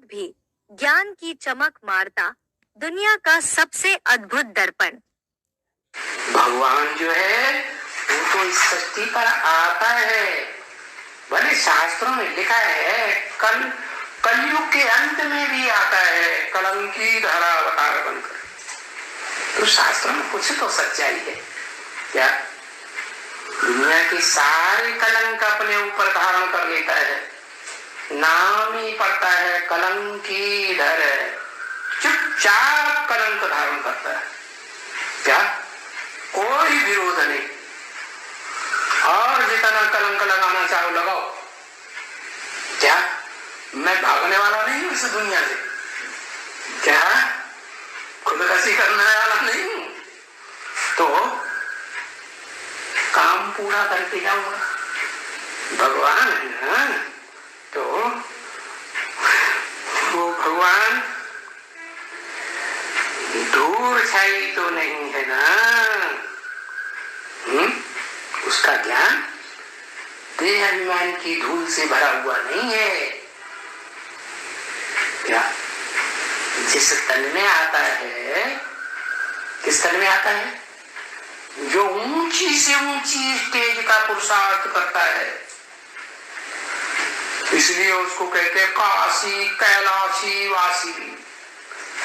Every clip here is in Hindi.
भी ज्ञान की चमक मारता दुनिया का सबसे अद्भुत दर्पण। भगवान जो है वो तो इस सृष्टि पर आता है। भले शास्त्रों में लिखा है कलयुग के अंत में भी आता है, कलंकी धरा अवतार बनकर। तो शास्त्रों में कुछ तो सच्चाई है क्या? दुनिया के सारे कलंक अपने ऊपर धारण कर लेता है, नाम ही पड़ता है कलंकी धर, चुपचाप कलंक धारण करता है क्या? कोई विरोध नहीं। और जितना कलंक लगाना चाहो लगाओ, क्या मैं भागने वाला नहीं हूं इस दुनिया से? क्या खुदकशी करने वाला नहीं हूं? तो काम पूरा करके जाऊंगा। भगवान है ना, तो वो भगवान धूल छाई तो नहीं है ना। उसका ज्ञान देह अभिमान की धूल से भरा हुआ नहीं है क्या? जिस तन में आता है, किस तन में आता है? जो ऊंची से ऊंची स्टेज का पुरुषार्थ करता है, इसलिए उसको कहते हैं काशी कैलाशी वासी।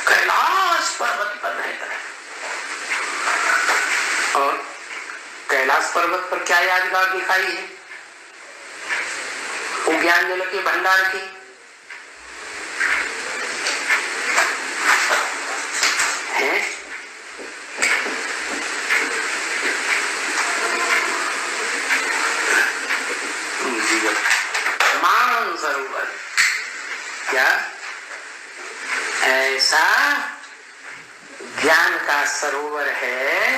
कैलाश पर्वत पर रहता है। और कैलाश पर्वत पर क्या यादगार दिखाई है? वो ज्ञान जल के भंडार की है। मान सरोवर क्या ऐसा ज्ञान का सरोवर है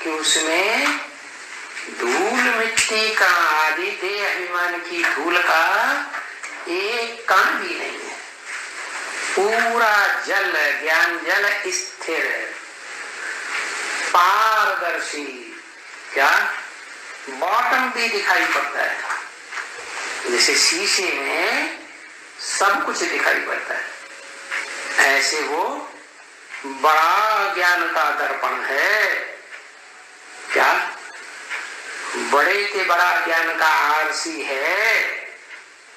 कि उसमें धूल मिट्टी का आदि देह अभिमान की धूल का एक कण भी नहीं है। पूरा जल ज्ञान जल स्थिर पारदर्शी, क्या बॉटम भी दिखाई पड़ता है। जैसे शीशे में सब कुछ दिखाई पड़ता है, ऐसे वो बड़ा ज्ञान का दर्पण है। क्या बड़े के बड़ा ज्ञान का आरसी है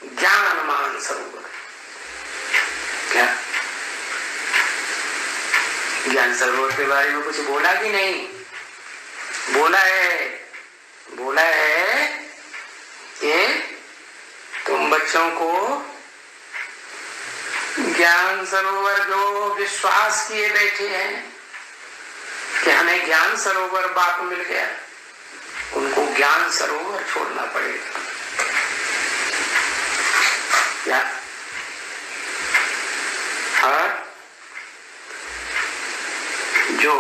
ज्ञान मान सरोवर। क्या ज्ञान सरोवर के बारे में कुछ बोला कि नहीं? बोला है। बोला है कि तुम बच्चों को ज्ञान सरोवर जो विश्वास किए बैठे हैं कि हमें ज्ञान सरोवर बाप मिल गया, उनको ज्ञान सरोवर छोड़ना पड़ेगा। क्या? और जो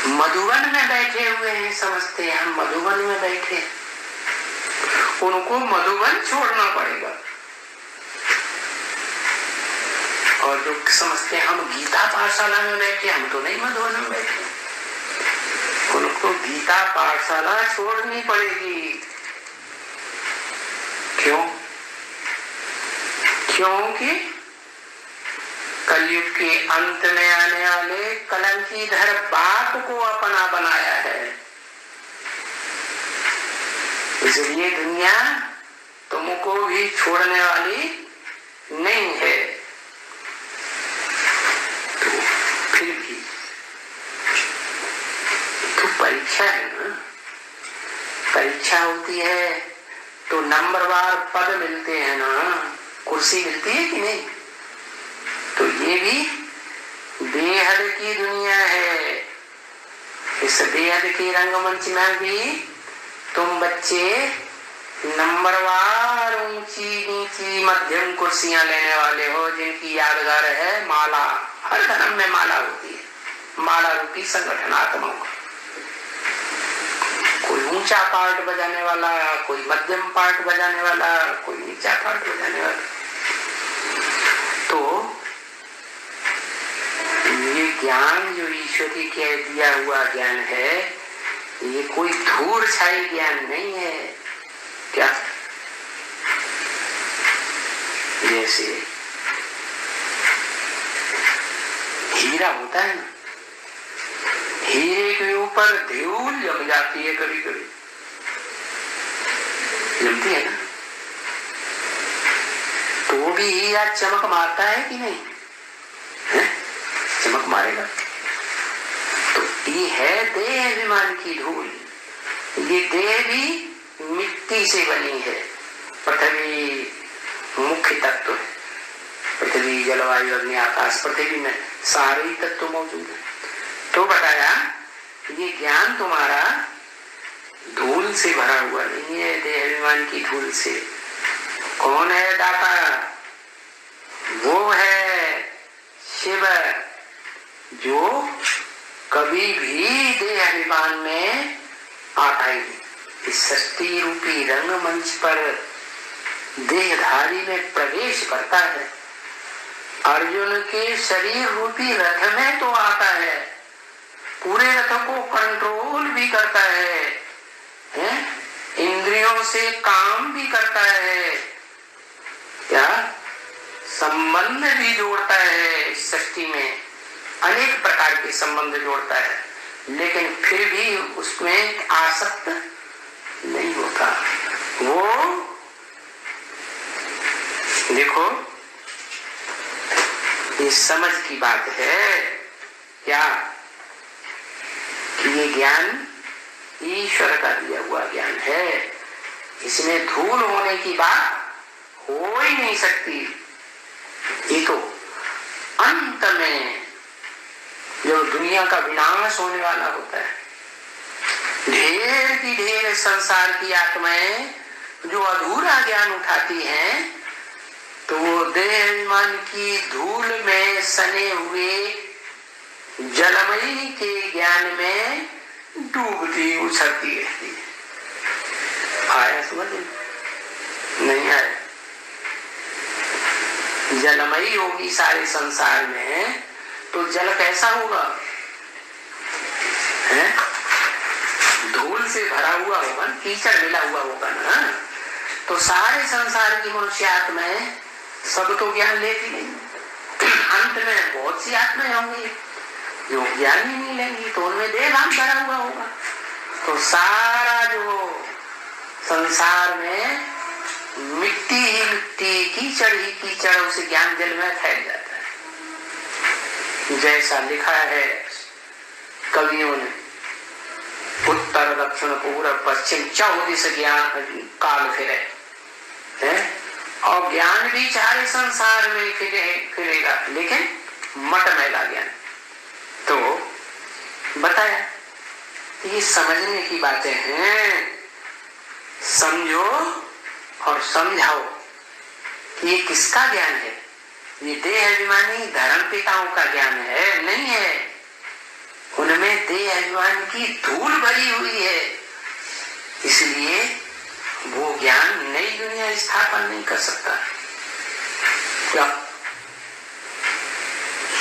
मधुवन में बैठे हुए हैं, समझते हैं हम मधुवन में बैठे, उनको मधुवन छोड़ना पड़ेगा। और जो समझते हैं हम गीता पाठशाला में बैठे, हम तो नहीं मधुवन में बैठे, उनको गीता पाठशाला छोड़नी पड़ेगी। क्यों? क्योंकि कलयुग के अंत में आने वाले कलंकीधर बाप को अपना बनाया है। इसलिए दुनिया तुमको भी छोड़ने वाली नहीं है। तो फिर भी तो परीक्षा है ना, परीक्षा होती है तो नंबरवार पद मिलते हैं ना, कुर्सी मिलती है कि नहीं? तो ये भी बेहद की दुनिया है। इस बेहद के रंगमंच में भी तुम बच्चे नंबरवार ऊंची नीची मध्यम कुर्सियां लेने वाले हो, जिनकी यादगार है माला। हर धर्म में माला होती है, माला रूपी संगठनात्मक। कोई ऊंचा पार्ट बजाने वाला, कोई मध्यम पार्ट बजाने वाला, कोई नीचा पार्ट बजाने वाला। तो ये ज्ञान जो ईश्वरी के दिया हुआ ज्ञान है, ये कोई धूल छाई ज्ञान नहीं है। क्या जैसे हीरा होता है ना, हीरे के ऊपर धूल जम जाती है, कभी कभी जमती है ना, तो वो भी हीरा चमक मारता है कि नहीं है? चमक मारेगा। तो ये है देह अभिमान की धूल। ये देह भी मिट्टी से बनी है। पृथ्वी मुख्य तत्व है, पृथ्वी जलवायु अग्नि आकाश, पृथ्वी में सारे ही तत्व मौजूद है। तो बताया ये ज्ञान तुम्हारा धूल से भरा हुआ नहीं है, देह अभिमान की धूल से। कौन है दाता? वो है शिव, जो कभी भी देह अभिमान में आता ही नहीं। इस सृष्टि रूपी रंगमंच पर देहधारी में प्रवेश करता है, अर्जुन के शरीर रूपी रथ में तो आता है, पूरे रथ को कंट्रोल भी करता है? इंद्रियों से काम भी करता है, क्या संबंध भी जोड़ता है। इस सृष्टि में अनेक प्रकार के संबंध जोड़ता है, लेकिन फिर भी उसमें आसक्त नहीं होता। वो देखो, ये समझ की बात है क्या कि ये ज्ञान ईश्वर का दिया हुआ ज्ञान है। इसमें धूल होने की बात हो ही नहीं सकती। ये तो अंत में जो दुनिया का विनाश होने वाला होता है, ढेर की ढेर संसार की आत्माएं जो अधूरा ज्ञान उठाती हैं, तो वो देह अभिमान की धूल में सने हुए जलमयी के ज्ञान में डूबती उछलती रहती है। आया समझ? नहीं आया? जलमयी होगी सारे संसार में, तो जल कैसा होगा? है? धूल से भरा हुआ होगा, कीचड़ मिला हुआ होगा ना। तो सारे संसार की मनुष्य आत्माएं सब तो ज्ञान लेती नहीं। अंत में बहुत सी आत्माएं होंगी जो ज्ञान ही नहीं लेंगी, तो उनमें देहभान भरा हुआ होगा। तो सारा जो संसार में मिट्टी ही मिट्टी, कीचड़ ही कीचड़, उस ज्ञान जल में फैल जाता है। जैसा लिखा है कवियों ने, उत्तर दक्षिण पूर्व पश्चिम 14 ज्ञान काल फिरे है, और ज्ञान भी चाहे संसार में फिरेगा, लेकिन मट मैला ज्ञान। तो बताया ये समझने की बातें हैं। समझो और समझाओ कि ये किसका ज्ञान है? ये देह अभिमानी धर्म पिताओं का ज्ञान है? नहीं है। उनमें देह अभिमान की धूल भरी हुई है, इसलिए वो ज्ञान नई दुनिया स्थापन नहीं कर सकता। क्या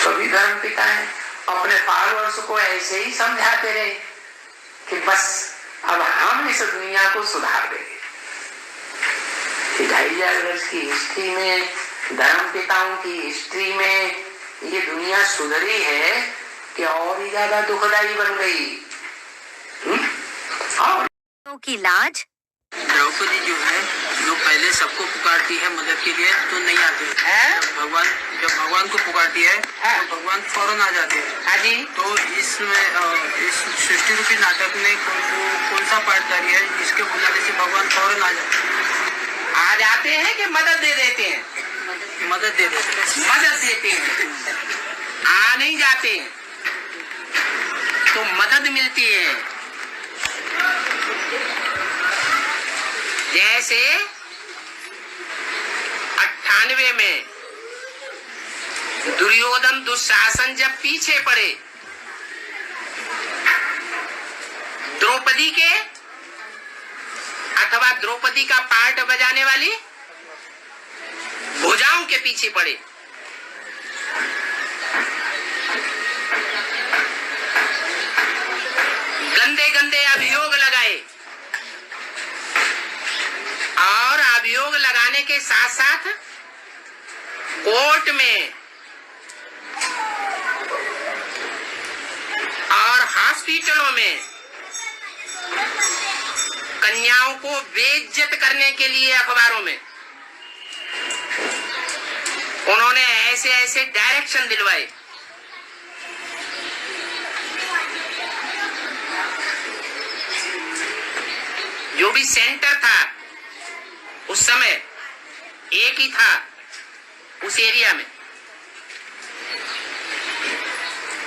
सभी धर्म पिता हैं अपने फॉलोअर्स को ऐसे ही समझाते रहे कि बस अब हम इस दुनिया को सुधार देंगे। 2500 वर्ष की हिस्ट्री में, धर्म पिताओं की हिस्ट्री में ये दुनिया सुधरी है कि और ही ज्यादा दुखदाई बन गई। और की लाज। द्रौपदी जो है, जो पहले सबको पुकारती है मदद के लिए, तो नहीं आती है। जब भगवान को पुकारती है तो भगवान फौरन आ जाते हैं। हाँ जी। तो इसमें इस सृष्टि रूपी नाटक में कौन सा पार्टदारी है जिसके बुलाने से भगवान फौरन आ जाते हैं कि मदद दे देते हैं? मदद दे देते हैं। मदद देते हैं, आ नहीं जाते तो मदद मिलती है। जैसे 98 में दुर्योधन दुशासन जब पीछे पड़े, द्रौपदी के अथवा द्रौपदी का पार्ट बजाने वाली भुजाओं के पीछे पड़े, गंदे गंदे अभियोग लगाए, और अभियोग लगाने के साथ साथ कोर्ट में और हॉस्पिटलों में कन्याओं को बेइज्जत करने के लिए अखबारों में उन्होंने ऐसे ऐसे डायरेक्शन दिलवाए। जो भी सेंटर था उस समय एक ही था उस एरिया में,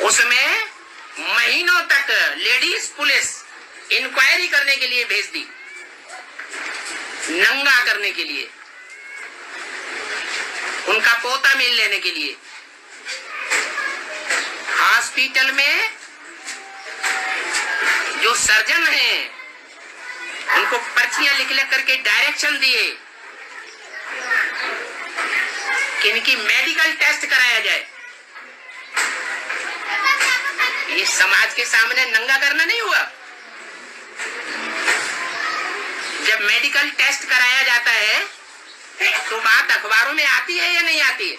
उसमें महीनों तक लेडीज पुलिस इंक्वायरी करने के लिए भेज दी, नंगा करने के लिए, उनका पोता मिल लेने के लिए। हॉस्पिटल में जो सर्जन हैं उनको पर्चियां लिख लिख करके डायरेक्शन दिए कि इनकी मेडिकल टेस्ट कराया जाए। ये समाज के सामने नंगा करना नहीं हुआ। जब मेडिकल टेस्ट कराया जाता है तो बात अखबारों में आती है या नहीं आती है?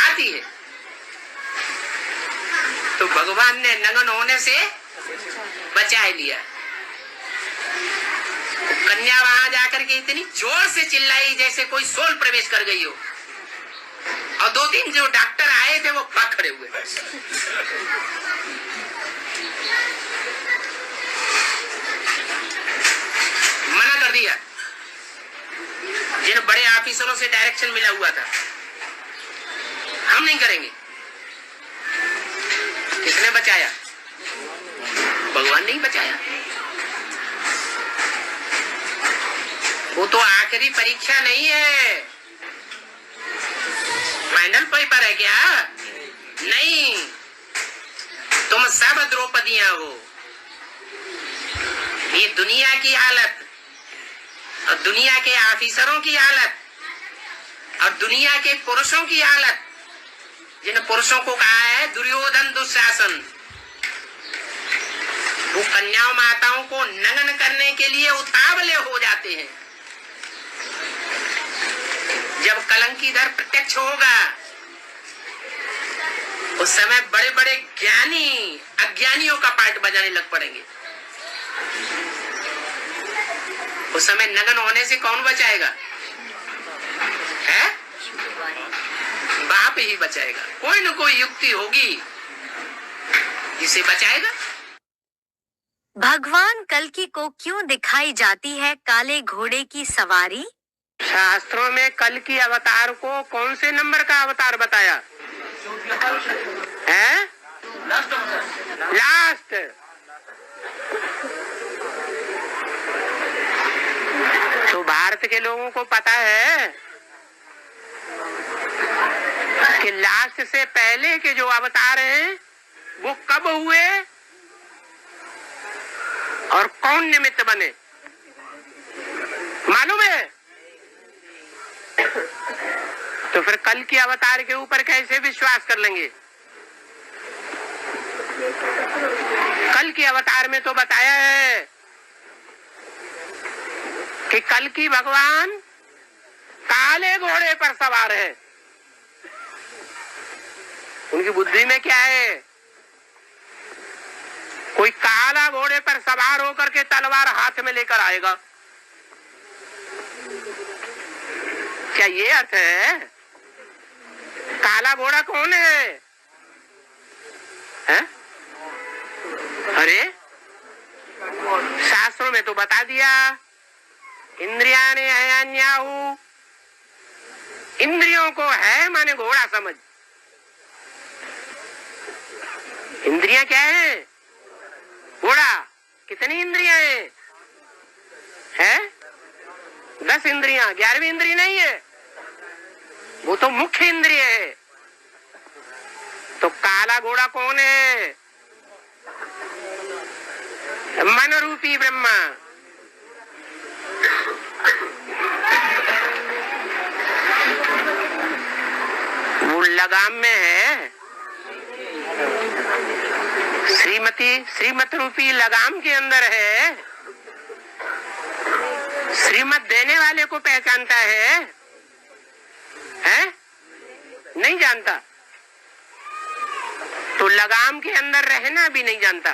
आती है। तो भगवान ने नंगन होने से बचा लिया। कन्या वहां जाकर के इतनी जोर से चिल्लाई जैसे कोई सोल प्रवेश कर गई हो, और 2-3 जो डॉक्टर आए थे वो भाग खड़े हुए। मना कर दिया। जिन बड़े ऑफिसरों से डायरेक्शन मिला हुआ था, हम नहीं करेंगे। किसने बचाया? भगवान ने ही बचाया। वो तो आखिरी परीक्षा नहीं है, फाइनल पेपर है क्या? नहीं, तुम सब द्रौपदियां हो। ये दुनिया की हालत और दुनिया के ऑफिसरों की हालत और दुनिया के पुरुषों की हालत, जिन पुरुषों को कहा है दुर्योधन दुशासन, वो कन्याओं माताओं को नंगन करने के लिए उतावले हो जाते हैं। जब कलंकीधर प्रत्यक्ष होगा उस समय बड़े बड़े ज्ञानी अज्ञानियों का पार्ट बजाने लग पड़ेंगे। उस समय नंगन होने से कौन बचाएगा? है बाप ही बचाएगा। कोई न कोई युक्ति होगी जिसे बचाएगा। भगवान कल्कि को क्यों दिखाई जाती है काले घोड़े की सवारी? शास्त्रों में कल्कि अवतार को कौन से नंबर का अवतार बताया है? लास्ट। तो भारत के लोगों को पता है कि लास्ट से पहले के जो अवतार हैं वो कब हुए और कौन निमित्त बने, मालूम है? तो फिर कल के अवतार के ऊपर कैसे विश्वास कर लेंगे? कल के अवतार में तो बताया है कि कल की भगवान काले घोड़े पर सवार है। उनकी बुद्धि में क्या है? कोई काला घोड़े पर सवार होकर के तलवार हाथ में लेकर आएगा। क्या ये अर्थ है? काला घोड़ा कौन है? हैं? अरे शास्त्रों में तो बता दिया, इंद्रियाने हयान्याहु, इंद्रियों को है माने घोड़ा समझ। इंद्रियां क्या है? घोड़ा। कितनी इंद्रियां हैं? 10 इंद्रियां। 11वीं इंद्रिय नहीं है, वो तो मुख्य इंद्रिय है। तो काला घोड़ा कौन है? मन रूपी ब्रह्मा। वो लगाम में है, श्रीमत रूपी लगाम के अंदर है। श्रीमत देने वाले को पहचानता है? नहीं जानता तो लगाम के अंदर रहना भी नहीं जानता।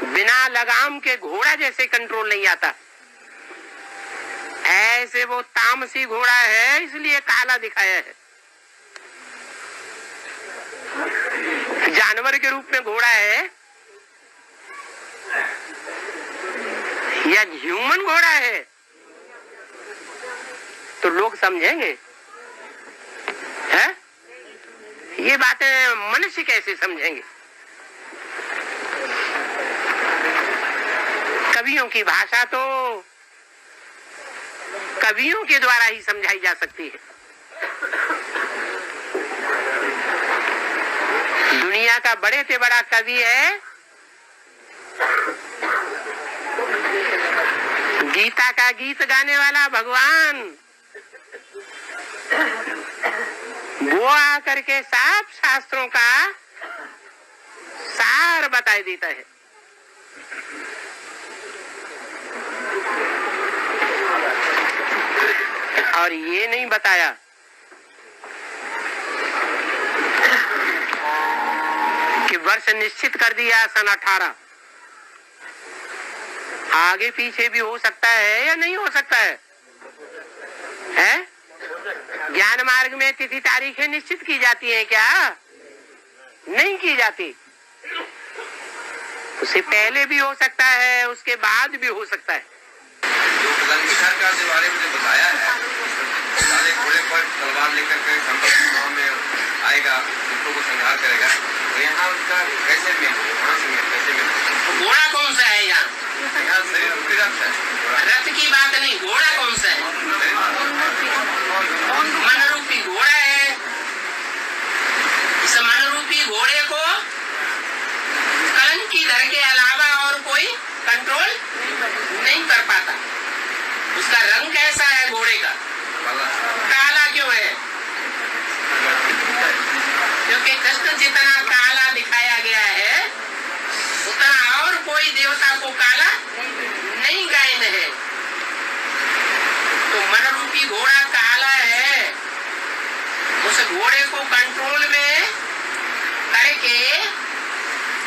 बिना लगाम के घोड़ा जैसे कंट्रोल नहीं आता, ऐसे वो तामसी घोड़ा है, इसलिए काला दिखाया है। जानवर के रूप में घोड़ा है या ह्यूमन घोड़ा है तो लोग समझेंगे, है? ये बातें मनुष्य कैसे समझेंगे? कवियों की भाषा तो कवियों के द्वारा ही समझाई जा सकती है। दुनिया का बड़े से बड़ा कवि है, गीता का गीत गाने वाला भगवान, वो आकर के सब शास्त्रों का सार बता देता है। और ये नहीं बताया कि वर्ष निश्चित कर दिया सन 18, आगे पीछे भी हो सकता है या नहीं हो सकता है? ज्ञान मार्ग में तिथि तारीखें निश्चित की जाती हैं क्या? नहीं की जाती। उससे पहले भी हो सकता है, उसके बाद भी हो सकता है। जो कलंकीधर का के बारे में बताया है, काले घोड़े पर तलवार लेकर के संपत्ति में आएगा, दुष्टों को संहार करेगा, तो यहाँ उसका कैसे मिल, कहाँ से मिल, कैसे मिल? घोड़ा कौन सा है यहाँ? यहाँ शरीर रूपी रथ है। रथ की बात नहीं, घोड़ा कौन सा है? मन रूपी घोड़ा है। इस मन रूपी घोड़े को कलंकीधर के अलावा और कोई कंट्रोल नहीं कर पाता। उसका रंग कैसा है घोड़े का? काला क्यों है? क्योंकि कृष्ण जितना काला दिखाया गया है उतना और कोई देवता को काला नहीं गायन है। तो मन रूपी घोड़ा काला है, उस घोड़े को कंट्रोल में करके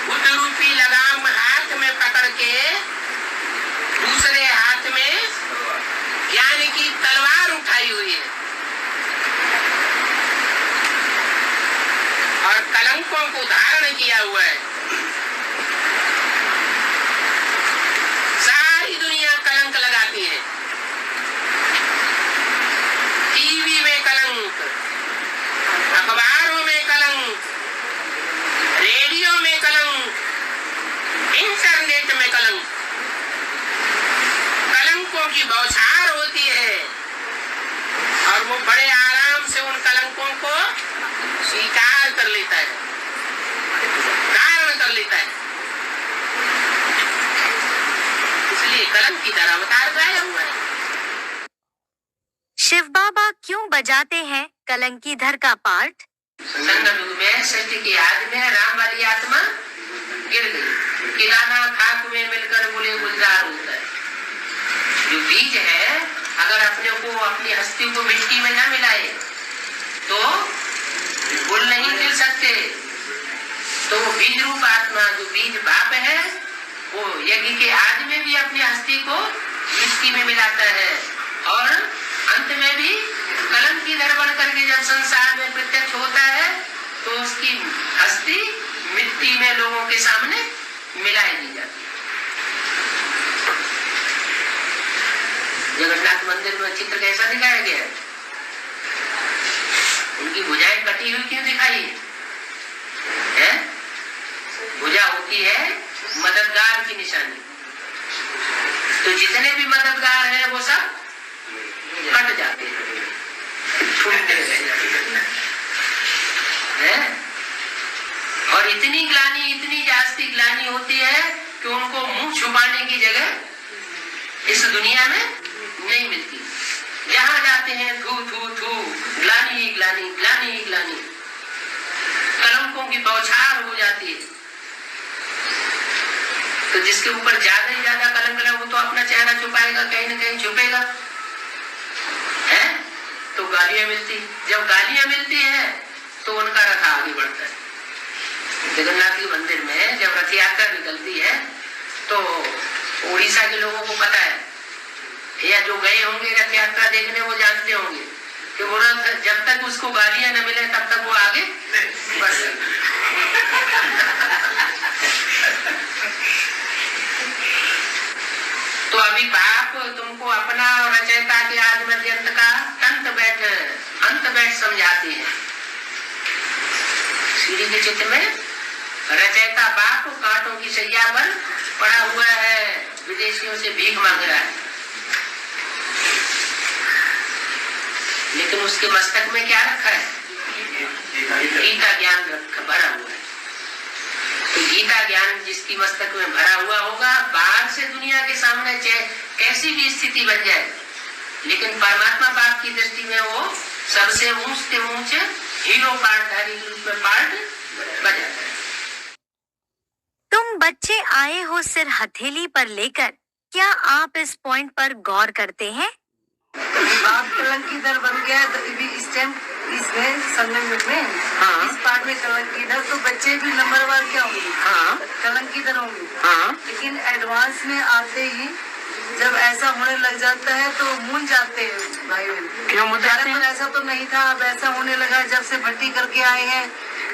बुद्ध रूपी लगाम हाथ में पकड़ के दूसरे हाथ में ज्ञान की तलवार उठाई हुई है और कलंकों को धारण किया हुआ है। सारी दुनिया कलंक लगाती है, टीवी में कलंक, अखबारों में कलंक, रेडियो में कलंक, इंटरनेट में कलंक। कलंकों की बौछार होती है और वो बड़े आराम से उन कलंकों को स्वीकार कर लेता है, धारण कर लेता है। इसलिए कलंक की तरह अवतार गाया हुआ है। शिव बाबा क्यों बजाते हैं कलंकीधर का पार्ट? संगम युग में सत्य की याद में राम वाली आत्मा गिर गई, किलाना खाक में मिलकर बोले गुलजार होता है। जो बीज है अगर अपने को अपनी हस्ती को मिट्टी में न मिलाए तो गुल नहीं खिल सकते। तो वो बीज रूप आत्मा जो बीज बाप है वो यज्ञ के आदि में भी अपनी हस्ती को मिट्टी में मिलाता है और अंत में भी कलंकीधर बन करके जब संसार में प्रत्यक्ष होता है तो उसकी हस्ती मिट्टी में लोगों के सामने मिलाई दी जाती है। जगन्नाथ मंदिर में चित्र कैसा दिखाया गया है? उनकी भुजाएं कटी हुई क्यों दिखाई है? भुजा होती है मददगार की निशानी। तो जितने भी मददगार हैं वो सब कट जाते हैं, छूटते हैं। और इतनी ग्लानी, इतनी जास्ती ग्लानी होती है कि उनको मुंह छुपाने की जगह इस दुनिया में नहीं मिलती। जहां जाते हैं थू थू थू, ग्लानी ग्लानी ग्लानी ग्लानी, कलंकों की बौछार हो जाती है। तो जिसके ऊपर ज्यादा ही ज्यादा कलंक है वो तो अपना चेहरा छुपाएगा, कहीं न कहीं छुपेगा, है? तो गालियां मिलती, जब गालियां मिलती है तो उनका रथ आगे बढ़ता है। जगन्नाथ के मंदिर में जब रथ यात्रा निकलती है तो उड़ीसा के लोगों को पता है, या जो गए होंगे रथ यात्रा देखने वो जानते होंगे कि वो रथ जब तक उसको गालियां न मिले तब तक वो आगे बढ़ सकता। तो अभी बाप तुमको अपना और रचयिता के आदि मध्य अंत का अंत बैठ समझाते हैं। सीढ़ी के चित्र में रचयिता बाप कांटों की सैया पर पड़ा हुआ है, विदेशियों से भीख मांग रहा है, लेकिन उसके मस्तक में क्या रखा है? गीता ज्ञान भरा हुआ है। तो गीता ज्ञान जिसकी मस्तक में भरा हुआ होगा, बाहर से दुनिया के सामने कैसी भी स्थिति बन जाए, लेकिन परमात्मा बाप की दृष्टि में वो सबसे ऊंच से ऊंच हीरो पार्टधारी के रूप में पार्ट बन जाता है। तुम बच्चे आए हो सिर हथेली पर लेकर, क्या आप इस पॉइंट पर गौर करते हैं? बाप कलंकीधर बन गया तो इस टाइम इसमें संगम में हाँ। इस पार्ट में कलंकीधर, तो बच्चे भी नंबरवार क्या होंगे? हाँ। कलंकीधर होंगे। हाँ। लेकिन एडवांस में आते ही जब ऐसा होने लग जाता है तो मूंझ जाते हैं भाई बहन। क्यों मूंझ जाते हैं? ऐसा तो नहीं था, अब ऐसा होने लगा। जब से भर्ती करके आए हैं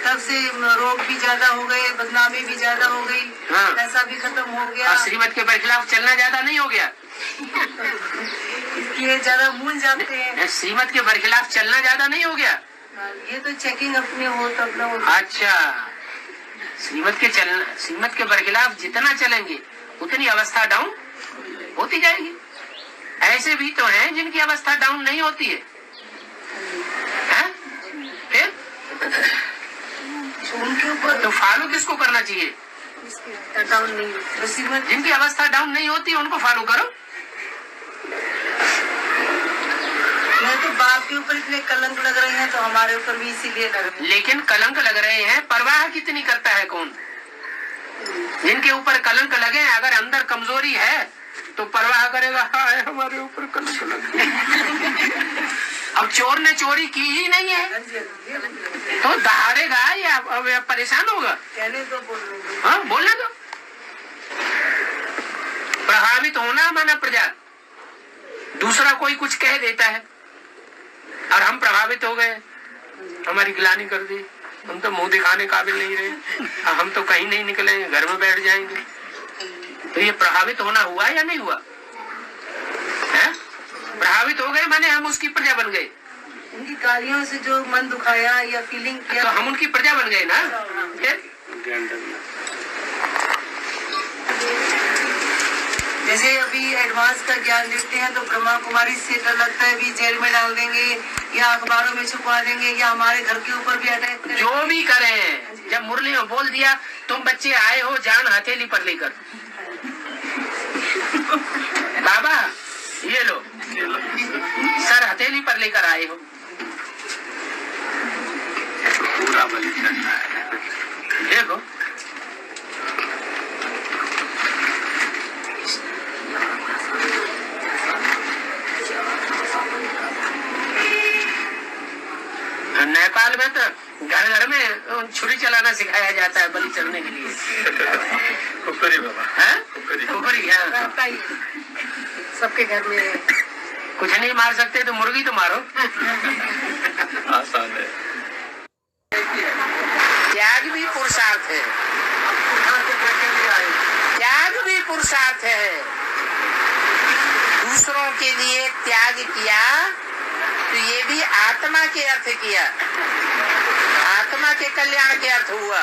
तब से रोग भी ज्यादा हो गए, बदनामी भी ज्यादा हो गई, हाँ। पैसा भी खत्म हो गया, और श्रीमत के बरखिलाफ चलना ज्यादा नहीं हो गया? इसलिए ज्यादा मूंझ जाते हैं। श्रीमत के बरखिलाफ चलना ज्यादा नहीं हो गया? ये तो चेकिंग अपने हो तो अपना हो। अच्छा, श्रीमत के बरखिलाफ जितना चलेंगे उतनी अवस्था डाउन होती जाएगी। ऐसे भी तो हैं जिनकी अवस्था डाउन नहीं होती है, फिर उनके ऊपर तो फॉलो किसको करना चाहिए? डाउन नहीं होती। जिनकी अवस्था डाउन नहीं होती उनको फॉलो करो। नहीं तो बाप के ऊपर इतने कलंक लग रहे हैं तो हमारे ऊपर भी इसीलिए लग रहे हैं। लेकिन कलंक लग रहे हैं, परवाह कितनी करता है कौन? जिनके ऊपर कलंक लगे, अगर अंदर कमजोरी है तो परवाह करेगा, हाय हमारे ऊपर कलंक लगे। अब चोर ने चोरी की ही नहीं है तो दहाड़ेगा या परेशान होगा? कहने तो बोल रहे हैं। हाँ, बोलने दो। प्रभावित होना माना प्रजा, दूसरा कोई कुछ कह देता है और हम प्रभावित हो गए, हमारी गिलानी कर दी, हम तो मुंह दिखाने काबिल नहीं रहे, हम तो कहीं नहीं निकलेंगे, घर में बैठ जाएंगे। तो ये प्रभावित होना हुआ या नहीं हुआ? है? प्रभावित हो गए माने हम उसकी प्रजा बन गए। उनकी गालियों से जो मन दुखाया या फीलिंग किया तो हम उनकी प्रजा बन गए ना। फिर जैसे अभी एडवांस का ज्ञान देते हैं तो ब्रह्मा कुमारी से डर लगता है भी जेल में डाल देंगे या अखबारों में छुपा देंगे या हमारे घर के ऊपर भी अटैक करेंगे। जो भी करें, जब मुरली में बोल दिया तुम बच्चे आए हो जान हथेली पर लेकर, बाबा ये लो सर हथेली पर लेकर आए हो, पूरा बलि चढ़ना है। देखो नेपाल में तो घर घर में छुरी चलाना सिखाया जाता है बलि चढ़ने के लिए। खुपरी बाबा, खुपरी, सबके घर में कुछ नहीं मार सकते तो मुर्गी तो मारो। आसान है। त्याग भी पुरुषार्थ है, त्याग भी पुरुषार्थ है। दूसरों के लिए त्याग किया तो ये भी आत्मा के अर्थ किया, आत्मा के कल्याण के अर्थ हुआ।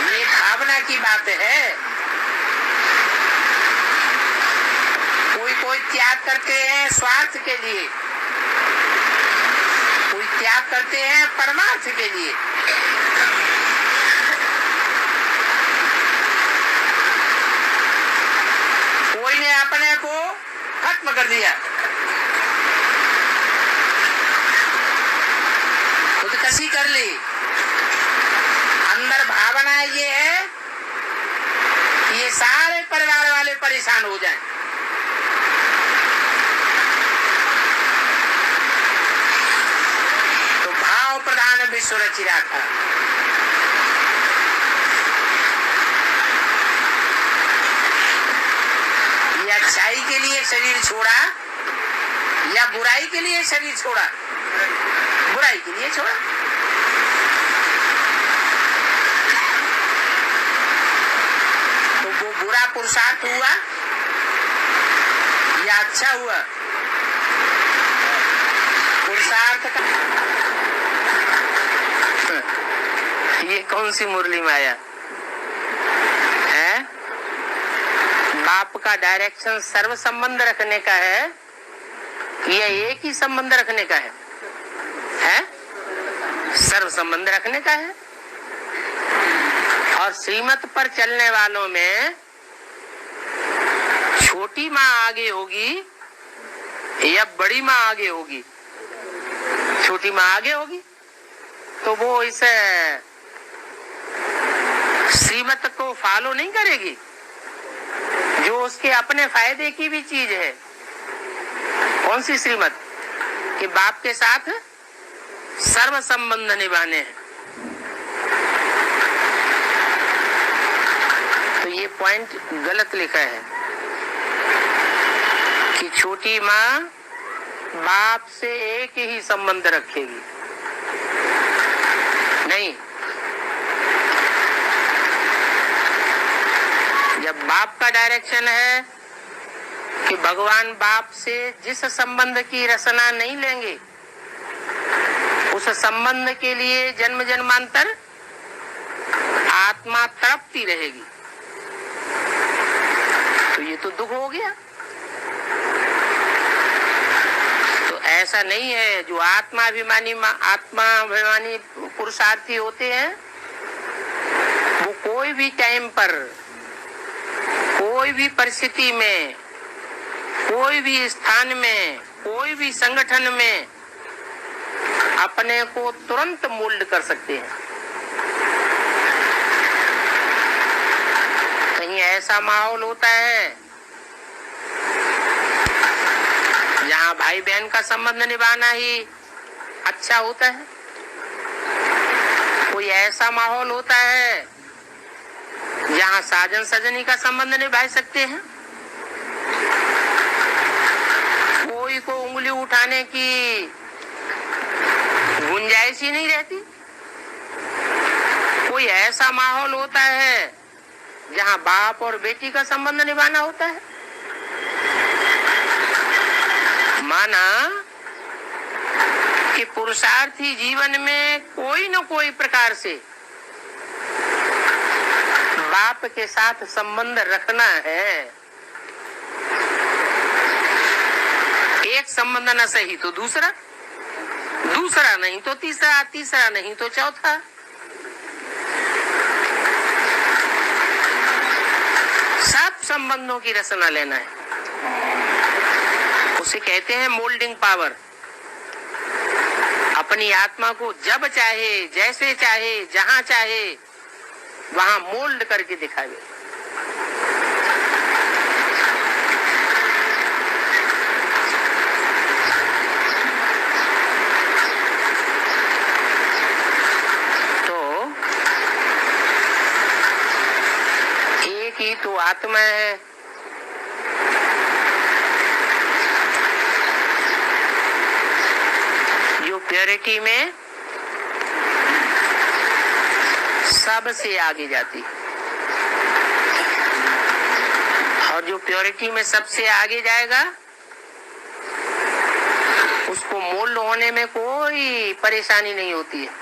ये भावना की बात है। कोई त्याग करते हैं स्वार्थ के लिए, कोई त्याग करते हैं परमार्थ के लिए। कोई ने अपने को खत्म कर दिया, खुदकशी कर ली। अंदर भावना ये है कि ये सारे परिवार वाले परेशान हो जाएं। ईश्वर चिरा था। या अच्छाई के लिए शरीर छोड़ा या बुराई के लिए शरीर छोड़ा? बुराई के लिए छोड़ा। तो वो बुरा पुरुषार्थ हुआ या अच्छा हुआ? पुरुषार्थ का ये कौन सी मुरली माया है? बाप का डायरेक्शन सर्व संबंध रखने का है या एक ही संबंध रखने का है? सर्व संबंध रखने का है। और श्रीमत पर चलने वालों में छोटी माँ आगे होगी या बड़ी माँ आगे होगी? छोटी माँ आगे होगी। तो वो इस श्रीमत को फॉलो नहीं करेगी जो उसके अपने फायदे की भी चीज है। कौन सी श्रीमत? कि बाप के साथ सर्व संबंध निभाने हैं। तो ये पॉइंट गलत लिखा है कि छोटी माँ बाप से एक ही संबंध रखेगी। नहीं, जब बाप का डायरेक्शन है कि भगवान बाप से जिस संबंध की रचना नहीं लेंगे उस संबंध के लिए जन्म जन्मांतर आत्मा तड़पती रहेगी। तो ये तो दुख हो गया। तो ऐसा नहीं है। जो आत्माभिमानी पुरुषार्थी होते हैं वो कोई भी टाइम पर, कोई भी परिस्थिति में, कोई भी स्थान में, कोई भी संगठन में अपने को तुरंत मोल्ड कर सकते हैं। कहीं ऐसा माहौल होता है जहाँ भाई बहन का संबंध निभाना ही अच्छा होता है। कोई ऐसा माहौल होता है जहाँ साजन सजनी का संबंध निभा सकते हैं। कोई को उंगली उठाने की गुंजाइश ही नहीं रहती। कोई ऐसा माहौल होता है जहाँ बाप और बेटी का संबंध निभाना होता है। माना कि पुरुषार्थी जीवन में कोई न कोई प्रकार से बाप के साथ संबंध रखना है। एक संबंध न सही तो दूसरा, दूसरा नहीं तो तीसरा, तीसरा नहीं तो चौथा। सब संबंधों की रचना लेना है। उसे कहते हैं मोल्डिंग पावर। अपनी आत्मा को जब चाहे, जैसे चाहे, जहां चाहे वहां मोल्ड करके दिखावे। की तो आत्मा है। जो प्योरिटी में सबसे आगे जाती, और जो प्योरिटी में सबसे आगे जाएगा उसको मोल्ड होने में कोई परेशानी नहीं होती है।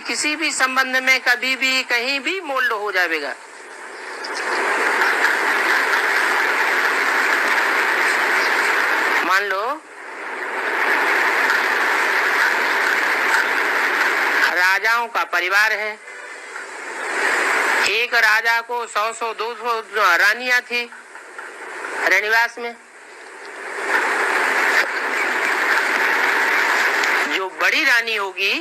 किसी भी संबंध में कभी भी कहीं भी मोल्ड हो जाएगा। मान लो राजाओं का परिवार है। एक राजा को 100-200 रानियां थी रनिवास में। जो बड़ी रानी होगी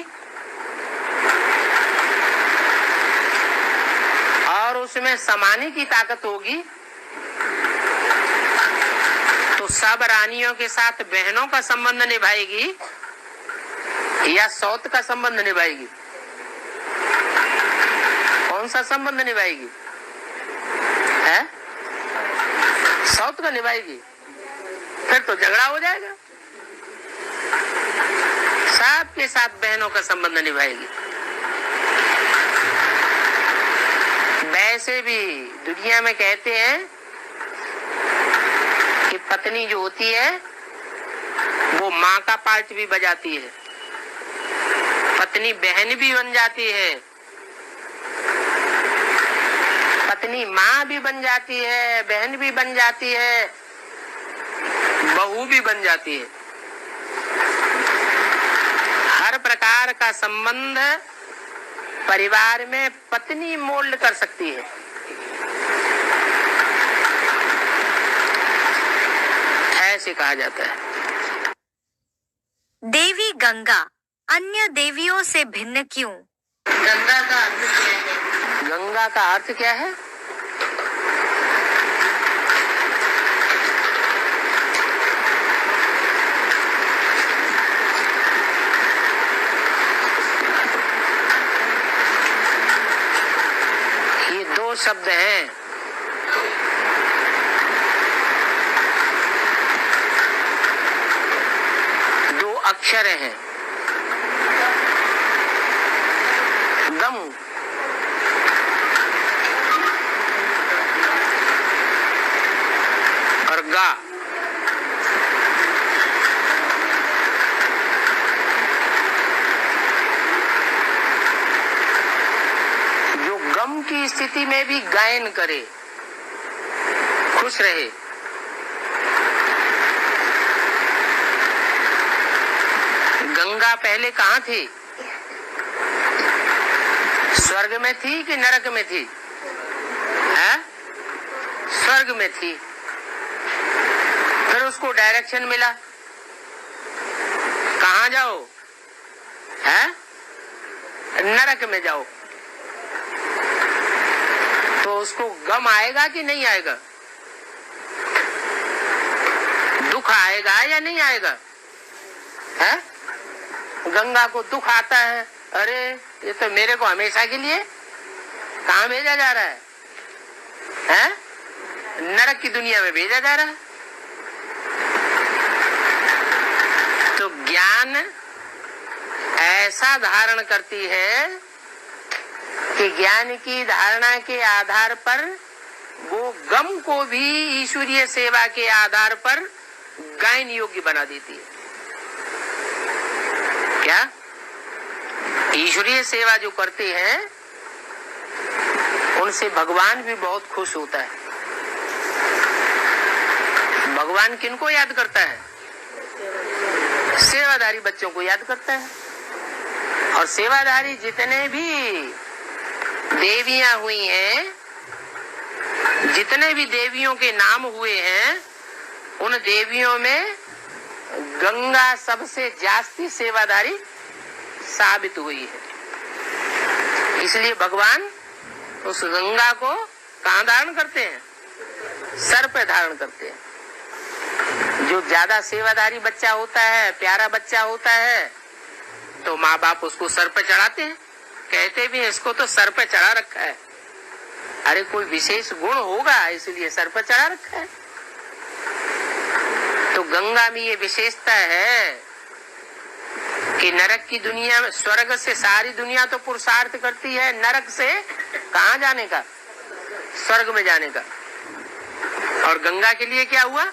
और उसमें समाने की ताकत होगी तो सब रानियों के साथ बहनों का संबंध निभाएगी या सौत का संबंध निभाएगी? कौन सा संबंध निभाएगी? है सौत का निभाएगी? फिर तो झगड़ा हो जाएगा। साथ के साथ बहनों का संबंध निभाएगी। वैसे भी दुनिया में कहते हैं कि पत्नी जो होती है वो माँ का पार्ट भी बजाती है, पत्नी बहन भी बन जाती है, पत्नी माँ भी बन जाती है, बहन भी बन जाती है, बहू भी बन जाती है। हर प्रकार का संबंध परिवार में पत्नी मोल्ड कर सकती है। ऐसे कहा जाता है। देवी गंगा अन्य देवियों से भिन्न क्यों? गंगा का अर्थ क्या है? गंगा का अर्थ क्या है? ये दो शब्द हैं। दो अक्षर हैं। गम और गा। जो गम की स्थिति में भी गायन करे, खुश रहे, गंगा पहले कहाँ थी? स्वर्ग में थी कि नरक में थी? है? स्वर्ग में थी। फिर उसको डायरेक्शन मिला, कहाँ जाओ? है? नरक में जाओ। तो उसको गम आएगा कि नहीं आएगा? दुख आएगा या नहीं आएगा? है? गंगा को दुख आता है, अरे ये तो मेरे को हमेशा के लिए कहाँ भेजा जा रहा है? हैं? नरक की दुनिया में भेजा जा रहा है। तो ज्ञान ऐसा धारण करती है कि ज्ञान की धारणा के आधार पर वो गम को भी ईश्वरीय सेवा के आधार पर गायन योग्य बना देती है। क्या? ईश्वरीय सेवा जो करते हैं उनसे भगवान भी बहुत खुश होता है। भगवान किनको याद करता है? सेवाधारी बच्चों को याद करता है। और सेवाधारी जितने भी देवियां हुई हैं, जितने भी देवियों के नाम हुए हैं, उन देवियों में गंगा सबसे जास्ती सेवाधारी साबित हुई है। इसलिए भगवान उस गंगा को कहाँ धारण करते हैं? सर पे धारण करते हैं। जो ज्यादा सेवाधारी बच्चा होता है, प्यारा बच्चा होता है, तो माँ बाप उसको सर पे चढ़ाते हैं। कहते भी इसको तो सर पे चढ़ा रखा है। अरे कोई विशेष गुण होगा इसलिए सर पे चढ़ा रखा है। तो गंगा में ये विशेषता है कि नरक की दुनिया में, स्वर्ग से सारी दुनिया तो पुरुषार्थ करती है, नरक से कहाँ जाने का? स्वर्ग में जाने का। और गंगा के लिए क्या हुआ?